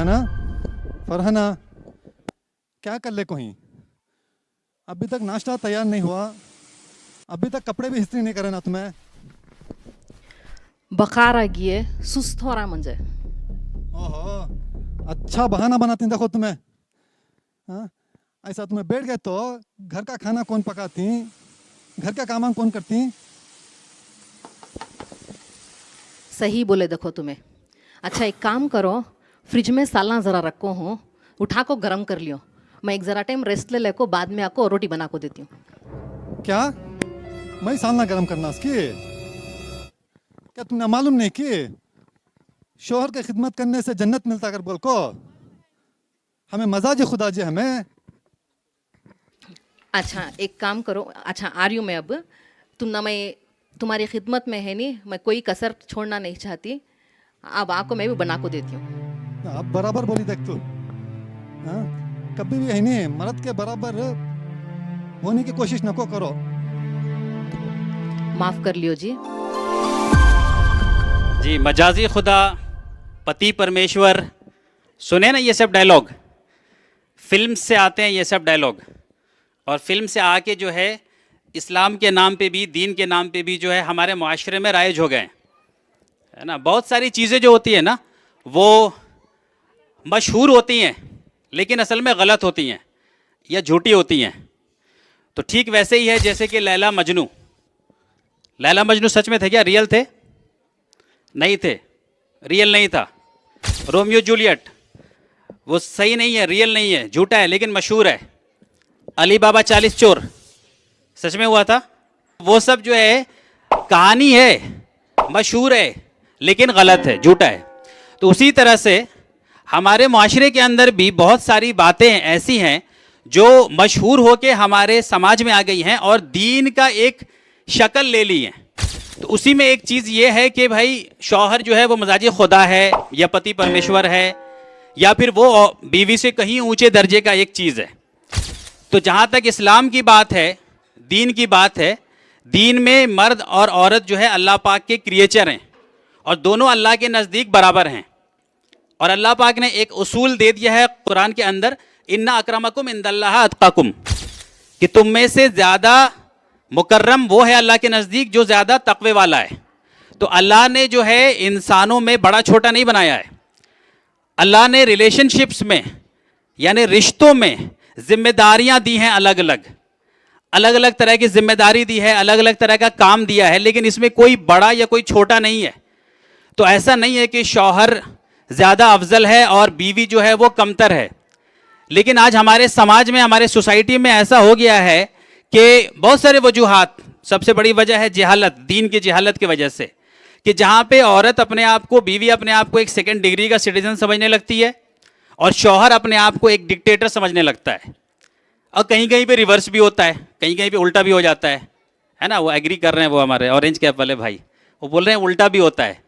फरहाना, फरहाना, क्या कर ले कोई? अभी तक नाश्ता तैयार नहीं हुआ, अभी तक कपडे भी इस्त्री नहीं करे ना तुम्हें? बखार आ गई है, सुस्त हो रहा मुझे। ओहो, अच्छा बहाना बनाती देखो तुम्हें। हाँ, ऐसा तुम्हें बैठ गए तो घर का खाना कौन पकाती, घर का काम कौन करती? सही बोले देखो तुम्हें। अच्छा एक काम करो, फ्रिज में सालन ज़रा रखो हो, उठा को गरम कर लियो। मैं एक ज़रा टाइम रेस्ट ले लेको, बाद में आपको रोटी बना को देती हूँ। क्या मैं सालना गरम करना उसकी? क्या तुमने मालूम नहीं कि शोहर की खिदमत करने से जन्नत मिलता कर बोल को? हमें मजाज खुदा जी हमें। अच्छा एक काम करो, अच्छा आ रही हूँ मैं अब। तुम ना, मैं तुम्हारी खिदमत में है नहीं, मैं कोई कसर छोड़ना नहीं चाहती। अब आपको मैं भी बना को देती हूँ। अब बराबर बोली देख तू। हाँ, कभी भी है नहीं मर्द के बराबर होने की कोशिश नको करो। माफ़ कर लियो जी। जी, मजाजी खुदा, पति परमेश्वर, सुने ना ये सब डायलॉग, फिल्म से आते हैं ये सब डायलॉग। और फिल्म से आके जो है इस्लाम के नाम पे भी, दीन के नाम पे भी जो है हमारे माशरे में राइज हो गए, है ना। बहुत सारी चीज़ें जो होती है ना वो मशहूर होती हैं लेकिन असल में गलत होती हैं या झूठी होती हैं। तो ठीक वैसे ही है जैसे कि लैला मजनू। लैला मजनू सच में थे क्या? रियल थे? नहीं थे, रियल नहीं था। रोमियो जूलियट वो सही नहीं है, रियल नहीं है, झूठा है लेकिन मशहूर है। अली बाबा 40 चोर सच में हुआ था। वो सब जो है कहानी है, मशहूर है लेकिन गलत है, झूठा है। तो उसी तरह से हमारे माशरे के अंदर भी बहुत सारी बातें ऐसी हैं जो मशहूर होके हमारे समाज में आ गई हैं और दीन का एक शक्ल ले ली है। तो उसी में एक चीज़ ये है कि भाई शौहर जो है वो मजाजी खुदा है या पति परमेश्वर है या फिर वो बीवी से कहीं ऊंचे दर्जे का एक चीज़ है। तो जहाँ तक इस्लाम की बात है, दीन की बात है, दीन में मर्द और औरत जो है अल्लाह पाक के क्रिएचर हैं और दोनों अल्लाह के नज़दीक बराबर हैं। और अल्लाह पाक ने एक उसूल दे दिया है कुरान के अंदर, इन्ना अक्रमकुम इंदल्लाह अत्काकुम, कि तुम में से ज़्यादा मुकर्रम वो है अल्लाह के नज़दीक जो ज़्यादा तकवे वाला है। तो अल्लाह ने जो है इंसानों में बड़ा छोटा नहीं बनाया है। अल्लाह ने रिलेशनशिप्स में यानी रिश्तों में जिम्मेदारियां दी हैं, अलग अलग अलग अलग तरह की जिम्मेदारी दी है, अलग अलग तरह का काम दिया है, लेकिन इसमें कोई बड़ा या कोई छोटा नहीं है। तो ऐसा नहीं है कि शौहर ज़्यादा अफजल है और बीवी जो है वो कमतर है। लेकिन आज हमारे समाज में, हमारे सोसाइटी में ऐसा हो गया है कि बहुत सारे वजूहात, सबसे बड़ी वजह है जहालत, दीन की जहालत की वजह से, कि जहाँ पे औरत अपने आप को, बीवी अपने आप को एक सेकंड डिग्री का सिटीजन समझने लगती है और शौहर अपने आप को एक डिक्टेटर समझने लगता है। और कहीं कहीं पे रिवर्स भी होता है, कहीं कहीं पे उल्टा भी हो जाता है ना। वो एग्री कर रहे हैं, वो हमारे ऑरेंज कैप वाले भाई वो बोल रहे हैं उल्टा भी होता है।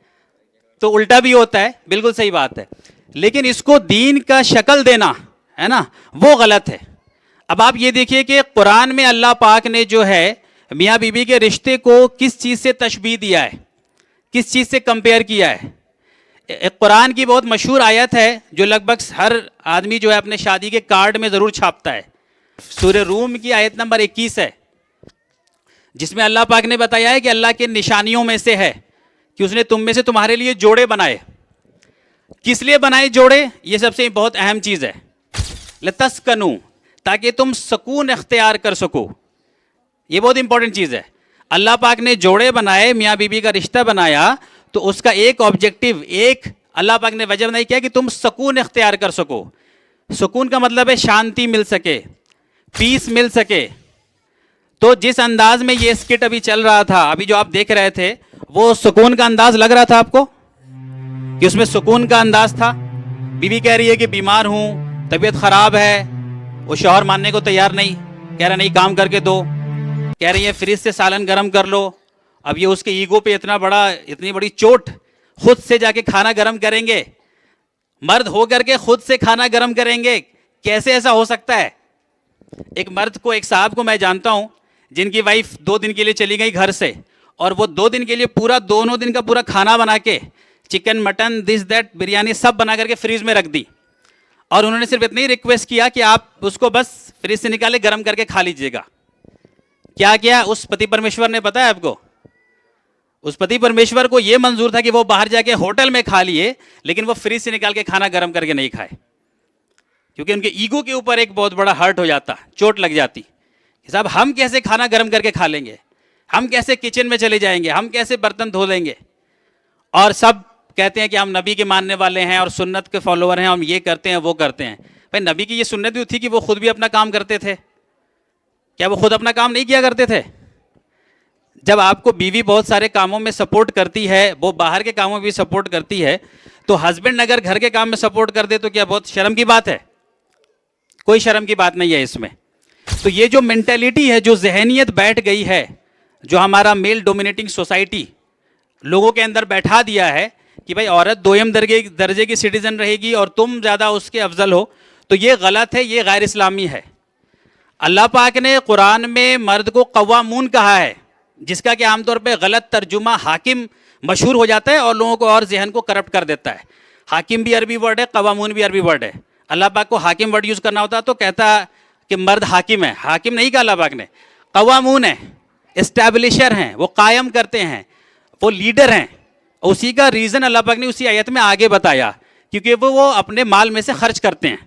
तो उल्टा भी होता है, बिल्कुल सही बात है, लेकिन इसको दीन का शक्ल देना है ना, वो गलत है। अब आप ये देखिए कि कुरान में अल्लाह पाक ने जो है मियाँ बीवी के रिश्ते को किस चीज़ से तशबीह दिया है, किस चीज़ से कंपेयर किया है। एक कुरान की बहुत मशहूर आयत है जो लगभग हर आदमी जो है अपने शादी के कार्ड में ज़रूर छापता है। सूरह रूम की आयत नंबर 21 है, जिसमें अल्लाह पाक ने बताया है कि अल्लाह के निशानियों में से है कि उसने तुम में से तुम्हारे लिए जोड़े बनाए। किस लिए बनाए जोड़े? ये सबसे बहुत अहम चीज़ है। लतस्कनू, ताकि तुम सुकून इख्तियार कर सको। ये बहुत इंपॉर्टेंट चीज़ है। अल्लाह पाक ने जोड़े बनाए, मियाँ बीबी का रिश्ता बनाया, तो उसका एक ऑब्जेक्टिव, एक अल्लाह पाक ने वजह बनाई क्या कि तुम सुकून इख्तियार कर सको। सुकून का मतलब है शांति मिल सके, पीस मिल सके। तो जिस अंदाज में ये स्किट अभी चल रहा था, अभी जो आप देख रहे थे, वो सुकून का अंदाज लग रहा था आपको कि उसमें सुकून का अंदाज था। बीवी कह रही है कि बीमार हूँ, तबीयत खराब है, वो शौहर मानने को तैयार नहीं, कह रहा नहीं काम करके दो, कह रही है फ्रिज से सालन गर्म कर लो। अब ये उसके ईगो पे इतनी बड़ी चोट, खुद से जाके खाना गर्म करेंगे, मर्द हो करके खुद से खाना गर्म करेंगे, कैसे ऐसा हो सकता है? एक मर्द को, एक साहब को मैं जानता हूं जिनकी वाइफ 2 दिन के लिए चली गई घर से, और वो 2 दिन के लिए दोनों दिन का पूरा खाना बना के, chicken mutton this that biryani सब बना करके फ्रीज में रख दी और उन्होंने सिर्फ इतना ही रिक्वेस्ट किया कि आप उसको बस फ्रिज से निकाले गर्म करके खा लीजिएगा। क्या किया उस पति परमेश्वर ने, पता है आपको? उस पति परमेश्वर को यह मंजूर था कि वो बाहर जाके होटल में खा लिए, लेकिन वो फ्रिज से निकाल के खाना गर्म करके नहीं खाए, क्योंकि उनके ईगो के ऊपर एक बहुत बड़ा हर्ट हो जाता, चोट लग जाती कि साहब हम कैसे खाना गर्म करके खा लेंगे, हम कैसे किचन में चले जाएंगे, हम कैसे बर्तन धो लेंगे। और सब कहते हैं कि हम नबी के मानने वाले हैं और सुन्नत के फॉलोअर हैं, हम ये करते हैं वो करते हैं। भाई नबी की ये सुन्नत भी थी कि वो खुद भी अपना काम करते थे, क्या वो खुद अपना काम नहीं किया करते थे? जब आपको बीवी बहुत सारे कामों में सपोर्ट करती है, वो बाहर के कामों में भी सपोर्ट करती है, तो हस्बैंड अगर घर के काम में सपोर्ट कर दे तो क्या बहुत शर्म की बात है? कोई शर्म की बात नहीं है इसमें। तो ये जो मेंटेलिटी है, जो जहनियत बैठ गई है, जो हमारा मेल डोमिनेटिंग सोसाइटी लोगों के अंदर बैठा दिया है कि भाई औरत दोयम दर्जे की सिटीजन रहेगी और तुम ज़्यादा उसके अफजल हो, तो ये गलत है, ये गैर इस्लामी है। अल्लाह पाक ने कुरान में मर्द को कव्वामून कहा है, जिसका कि आमतौर पे गलत तर्जुमा हाकिम मशहूर हो जाता है और लोगों को और जहन को करप्ट कर देता है। हाकिम भी अरबी वर्ड है, कव्वामून भी अरबी वर्ड है। अल्लाह पाक को हाकिम वर्ड यूज़ करना होता तो कहता कि मर्द हाकिम है, हाकिम नहीं कहा अल्लाह पाक ने, कव्वामून है, एस्टैब्लिशर हैं, वो कायम करते हैं, वो लीडर हैं। उसी का रीज़न अल्लाह पाक ने उसी आयत में आगे बताया, क्योंकि वो अपने माल में से खर्च करते हैं।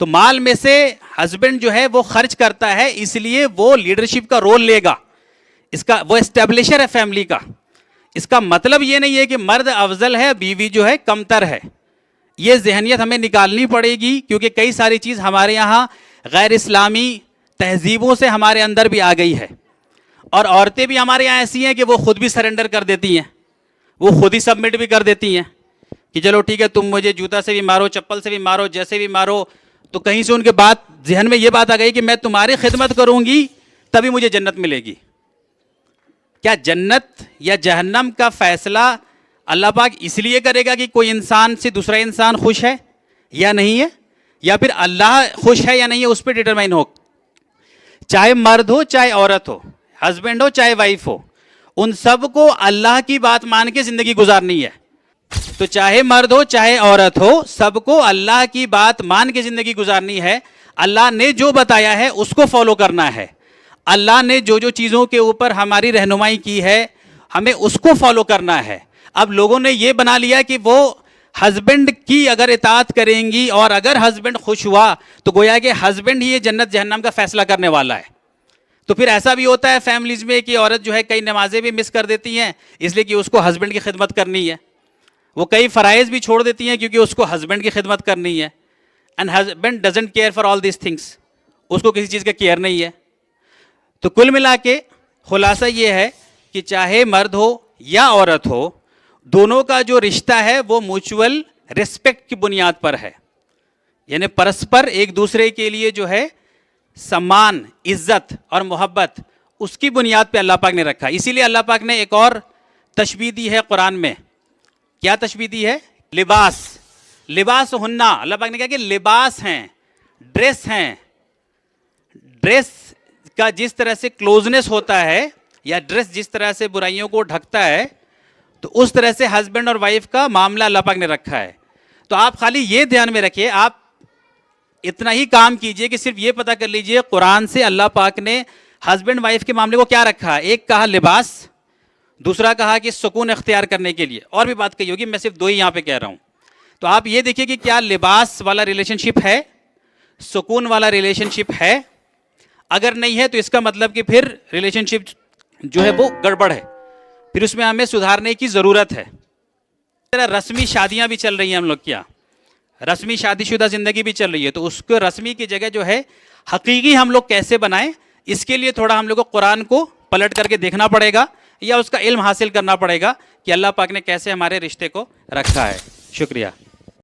तो माल में से हस्बैंड जो है वो खर्च करता है, इसलिए वो लीडरशिप का रोल लेगा, इसका वो एस्टैब्लिशर है फैमिली का। इसका मतलब ये नहीं है कि मर्द अफजल है, बीवी जो है कमतर है। ये जहनियत हमें निकालनी पड़ेगी, क्योंकि कई सारी चीज़ हमारे यहाँ गैर इस्लामी तहजीबों से हमारे अंदर भी आ गई है। और औरतें भी हमारे यहाँ ऐसी हैं कि वो खुद भी सरेंडर कर देती हैं, वो खुद ही सबमिट भी कर देती हैं कि चलो ठीक है, तुम मुझे जूता से भी मारो, चप्पल से भी मारो, जैसे भी मारो। तो कहीं से उनके बात जहन में ये बात आ गई कि मैं तुम्हारी खिदमत करूंगी तभी मुझे जन्नत मिलेगी। क्या जन्नत या जहन्नम का फैसला अल्लाह पाक इसलिए करेगा कि कोई इंसान से दूसरा इंसान खुश है या नहीं है, या फिर अल्लाह खुश है या नहीं है, उस पर डिटरमाइन हो? चाहे मर्द हो चाहे औरत हो, हस्बैंड हो चाहे वाइफ हो, उन सबको अल्लाह की बात मान के जिंदगी गुजारनी है। तो चाहे मर्द हो चाहे औरत हो, सबको अल्लाह की बात मान के जिंदगी गुजारनी है। अल्लाह ने जो बताया है उसको फॉलो करना है। अल्लाह ने जो जो चीज़ों के ऊपर हमारी रहनुमाई की है, हमें उसको फॉलो करना है। अब लोगों ने ये बना लिया कि वो हस्बैंड की अगर इताअत करेंगी और अगर हस्बैंड खुश हुआ तो गोया कि हस्बैंड ही ये जन्नत जहन्नम का फैसला करने वाला है। तो फिर ऐसा भी होता है फैमिलीज में कि औरत जो है कई नमाजें भी मिस कर देती हैं, इसलिए कि उसको हस्बैंड की खिदमत करनी है। वो कई फ़राइज़ भी छोड़ देती हैं क्योंकि उसको हस्बैंड की खिदमत करनी है। And husband doesn't care for all this things, उसको किसी चीज़ का केयर नहीं है। तो कुल मिला के खुलासा ये है कि चाहे मर्द हो या औरत हो, दोनों का जो रिश्ता है वो म्यूचुअल रिस्पेक्ट की बुनियाद पर है, यानी परस्पर एक दूसरे के लिए जो है सम्मान, इज्जत और मोहब्बत, उसकी बुनियाद पे अल्लाह पाक ने रखा। इसीलिए अल्लाह पाक ने एक और तशबीह दी है कुरान में। क्या तशबीह दी है? लिबास, लिबास हुन्ना। अल्लाह पाक ने कहा कि लिबास हैं, ड्रेस हैं। ड्रेस का जिस तरह से क्लोजनेस होता है या ड्रेस जिस तरह से बुराइयों को ढकता है, तो उस तरह से हस्बैंड और वाइफ का मामला अल्लाह पाक ने रखा है। तो आप खाली ये ध्यान में रखिए, आप इतना ही काम कीजिए कि सिर्फ ये पता कर लीजिए कुरान से अल्लाह पाक ने हस्बैंड वाइफ के मामले को क्या रखा है। एक कहा लिबास, दूसरा कहा कि सुकून इख्तियार करने के लिए, और भी बात कही होगी, मैं सिर्फ दो ही यहाँ पे कह रहा हूँ। तो आप ये देखिए कि क्या लिबास वाला रिलेशनशिप है, सुकून वाला रिलेशनशिप है। अगर नहीं है तो इसका मतलब कि फिर रिलेशनशिप जो है वो गड़बड़ है, फिर उसमें हमें सुधारने की ज़रूरत है। रस्मी शादियाँ भी चल रही हैं हम लोग के यहाँ, रस्मी शादीशुदा ज़िंदगी भी चल रही है। तो उसको रस्मी की जगह जो है हकीकी हम लोग कैसे बनाएं, इसके लिए थोड़ा हम लोग को कुरान को पलट करके देखना पड़ेगा या उसका इल्म हासिल करना पड़ेगा कि अल्लाह पाक ने कैसे हमारे रिश्ते को रखा है। शुक्रिया।